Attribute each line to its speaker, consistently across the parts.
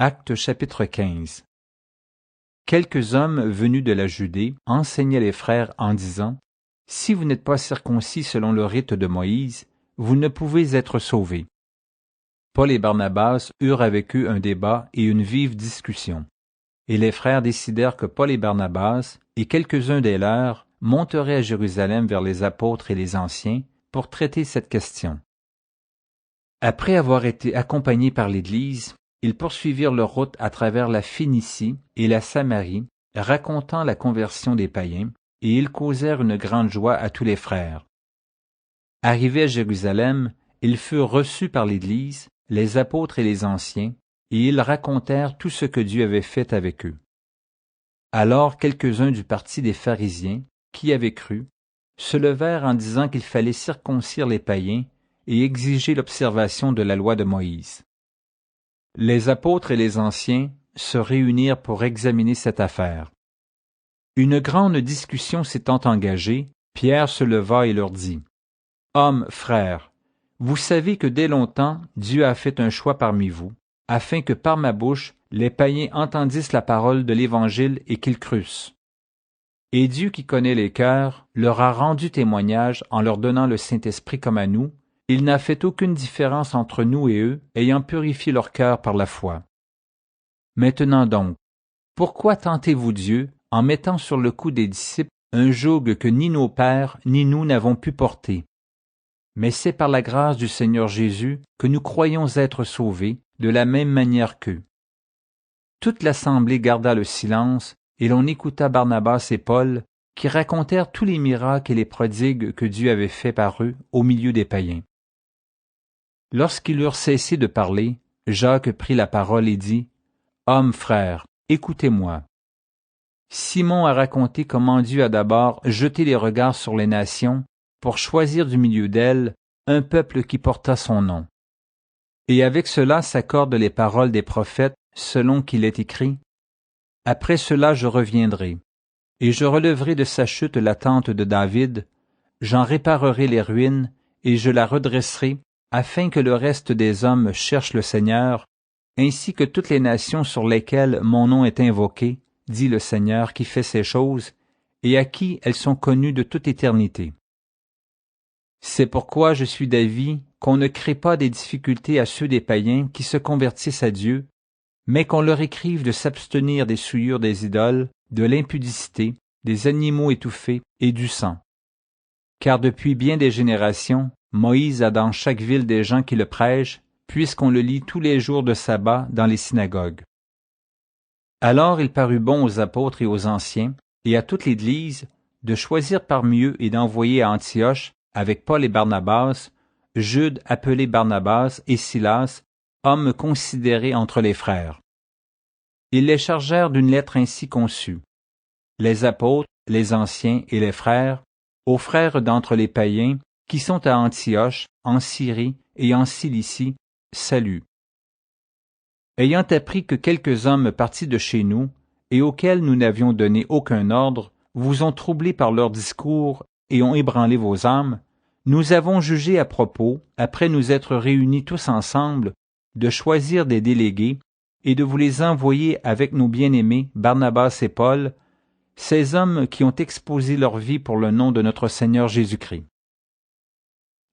Speaker 1: Actes chapitre 15. Quelques hommes venus de la Judée enseignaient les frères en disant : « Si vous n'êtes pas circoncis selon le rite de Moïse, vous ne pouvez être sauvés. » Paul et Barnabas eurent avec eux un débat et une vive discussion. Et les frères décidèrent que Paul et Barnabas et quelques-uns des leurs monteraient à Jérusalem vers les apôtres et les anciens pour traiter cette question. Après avoir été accompagnés par l'Église, ils poursuivirent leur route à travers la Phénicie et la Samarie, racontant la conversion des païens, et ils causèrent une grande joie à tous les frères. Arrivés à Jérusalem, ils furent reçus par l'Église, les apôtres et les anciens, et ils racontèrent tout ce que Dieu avait fait avec eux. Alors quelques-uns du parti des pharisiens, qui avaient cru, se levèrent en disant qu'il fallait circoncire les païens et exiger l'observation de la loi de Moïse. Les apôtres et les anciens se réunirent pour examiner cette affaire. Une grande discussion s'étant engagée, Pierre se leva et leur dit : « Hommes, frères, vous savez que dès longtemps Dieu a fait un choix parmi vous, afin que par ma bouche les païens entendissent la parole de l'Évangile et qu'ils crussent. Et Dieu qui connaît les cœurs leur a rendu témoignage en leur donnant le Saint-Esprit comme à nous. Il n'a fait aucune différence entre nous et eux, ayant purifié leur cœur par la foi. Maintenant donc, pourquoi tentez-vous Dieu en mettant sur le cou des disciples un joug que ni nos pères ni nous n'avons pu porter? Mais c'est par la grâce du Seigneur Jésus que nous croyons être sauvés de la même manière qu'eux. » Toute l'assemblée garda le silence, et l'on écouta Barnabas et Paul, qui racontèrent tous les miracles et les prodigues que Dieu avait faits par eux au milieu des païens. Lorsqu'ils eurent cessé de parler, Jacques prit la parole et dit : « Hommes, frères, écoutez-moi. Simon a raconté comment Dieu a d'abord jeté les regards sur les nations pour choisir du milieu d'elles un peuple qui porta son nom. Et avec cela s'accordent les paroles des prophètes, selon qu'il est écrit : « Après cela je reviendrai, et je relèverai de sa chute la tente de David, j'en réparerai les ruines, et je la redresserai, afin que le reste des hommes cherche le Seigneur, ainsi que toutes les nations sur lesquelles mon nom est invoqué, dit le Seigneur qui fait ces choses, et à qui elles sont connues de toute éternité. C'est pourquoi je suis d'avis qu'on ne crée pas des difficultés à ceux des païens qui se convertissent à Dieu, mais qu'on leur écrive de s'abstenir des souillures des idoles, de l'impudicité, des animaux étouffés et du sang. Car depuis bien des générations, Moïse a dans chaque ville des gens qui le prêchent, puisqu'on le lit tous les jours de sabbat dans les synagogues. » Alors il parut bon aux apôtres et aux anciens, et à toute l'Église, de choisir parmi eux et d'envoyer à Antioche, avec Paul et Barnabas, Jude appelé Barnabas et Silas, hommes considérés entre les frères. Ils les chargèrent d'une lettre ainsi conçue : « Les apôtres, les anciens et les frères, aux frères d'entre les païens, qui sont à Antioche, en Syrie et en Cilicie, salut. Ayant appris que quelques hommes partis de chez nous, et auxquels nous n'avions donné aucun ordre, vous ont troublés par leurs discours et ont ébranlé vos âmes, nous avons jugé à propos, après nous être réunis tous ensemble, de choisir des délégués et de vous les envoyer avec nos bien-aimés Barnabas et Paul, ces hommes qui ont exposé leur vie pour le nom de notre Seigneur Jésus-Christ.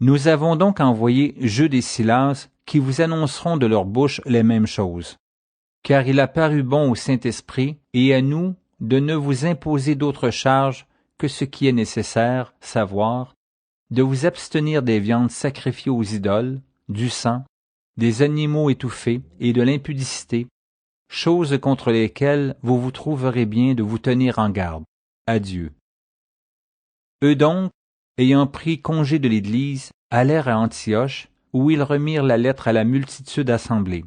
Speaker 1: Nous avons donc envoyé Jude et Silas, qui vous annonceront de leur bouche les mêmes choses. Car il a paru bon au Saint-Esprit et à nous de ne vous imposer d'autre charge que ce qui est nécessaire, savoir, de vous abstenir des viandes sacrifiées aux idoles, du sang, des animaux étouffés et de l'impudicité, choses contre lesquelles vous vous trouverez bien de vous tenir en garde. Adieu. » Eux donc, ayant pris congé de l'Église, allèrent à Antioche, où ils remirent la lettre à la multitude assemblée.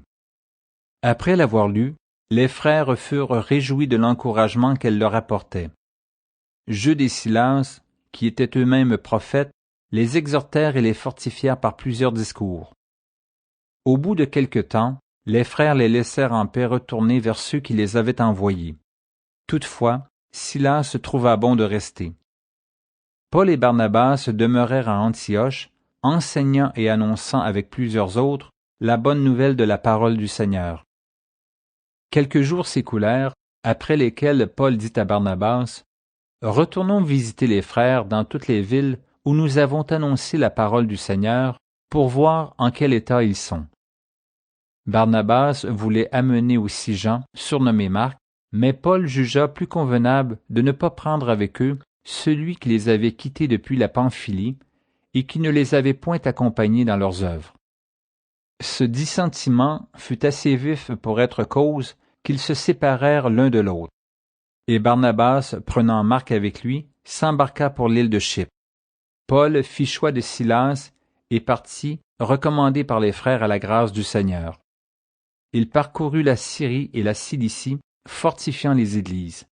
Speaker 1: Après l'avoir lue, les frères furent réjouis de l'encouragement qu'elle leur apportait. Jude et Silas, qui étaient eux-mêmes prophètes, les exhortèrent et les fortifièrent par plusieurs discours. Au bout de quelque temps, les frères les laissèrent en paix retourner vers ceux qui les avaient envoyés. Toutefois, Silas se trouva bon de rester. Paul et Barnabas demeurèrent à Antioche, enseignant et annonçant avec plusieurs autres la bonne nouvelle de la parole du Seigneur. Quelques jours s'écoulèrent, après lesquels Paul dit à Barnabas, « Retournons visiter les frères dans toutes les villes où nous avons annoncé la parole du Seigneur, pour voir en quel état ils sont. » Barnabas voulait amener aussi Jean, surnommé Marc, mais Paul jugea plus convenable de ne pas prendre avec eux celui qui les avait quittés depuis la Pamphylie et qui ne les avait point accompagnés dans leurs œuvres. Ce dissentiment fut assez vif pour être cause qu'ils se séparèrent l'un de l'autre. Et Barnabas, prenant Marc avec lui, s'embarqua pour l'île de Chypre. Paul fit choix de Silas et partit, recommandé par les frères à la grâce du Seigneur. Il parcourut la Syrie et la Cilicie, fortifiant les églises.